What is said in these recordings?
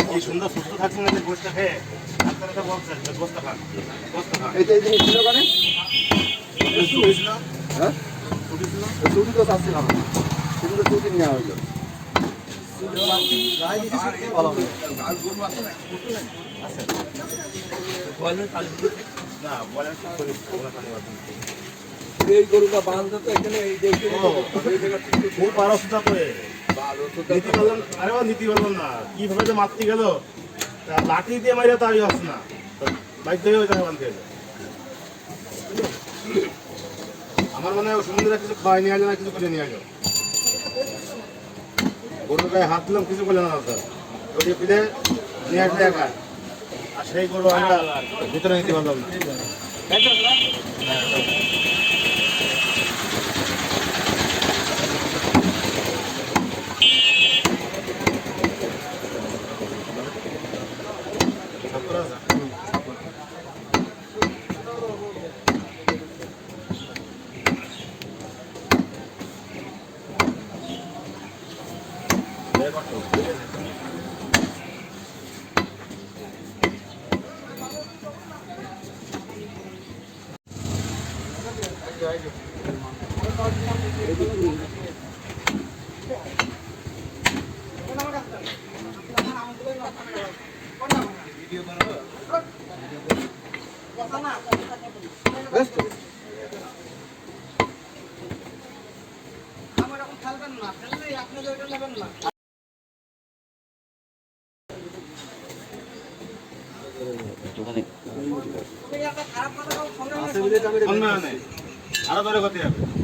কি সুন্দর সুস্থ থাকছে না গোষ্ঠটা খেয়ে ডাক্তারটা বলছে গোষ্ঠটা খান এই যে ছিল ওখানে হ্যাঁ ছুটি তো চাচ্ছিলাম কিন্তু ছুটি নেওয়া হইলো এই গরুটা বাঁধতে তো এখানে এই দেখে খুব আরস্তা করে নীতি বললাম আরে ও নীতি বললাম না কিভাবে যে মারতে গেল লাঠি দিয়ে মারিয়া তারই হস না বাইক থেকে ওই জায়গায় বাঁধতে গেল আমার মনে হয় সমুদ্রে কিছু খাওয়াই নিয়ে আসো না কিছু করে নিয়ে আসো গরুর গায়ে হাত দিলাম কিছু করলে না স্যার ওই ফিরে নিয়ে আসলে একা আর সেই গরু আমরা ভিতরে নিতে পারলাম না আরো ধরে করতে হবে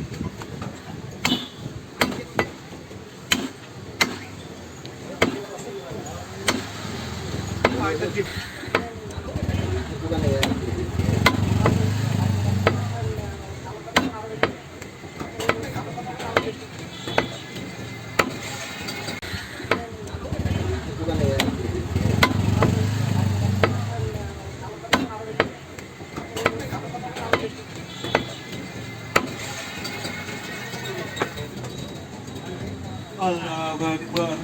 আল্লাহু আকবার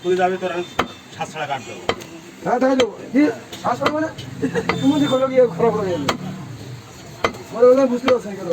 তুই যাবি তোর শ্বাস ছাড়া কাট দেবো হ্যাঁ তাই দেবো কি শ্বাস পাবো না তুমি যে করলো গিয়ে খারাপ হয়ে গেল মনে হলে বুঝতে পারছেন কেন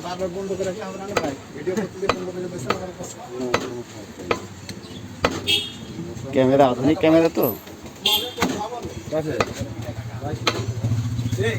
বারবার বন্ধ করে রাখলে হবে না ভাই ভিডিও করতে বন্ধ করে দিয়েছে আমার কাছে ক্যামেরা আধুনিক ক্যামেরা তো আছে এই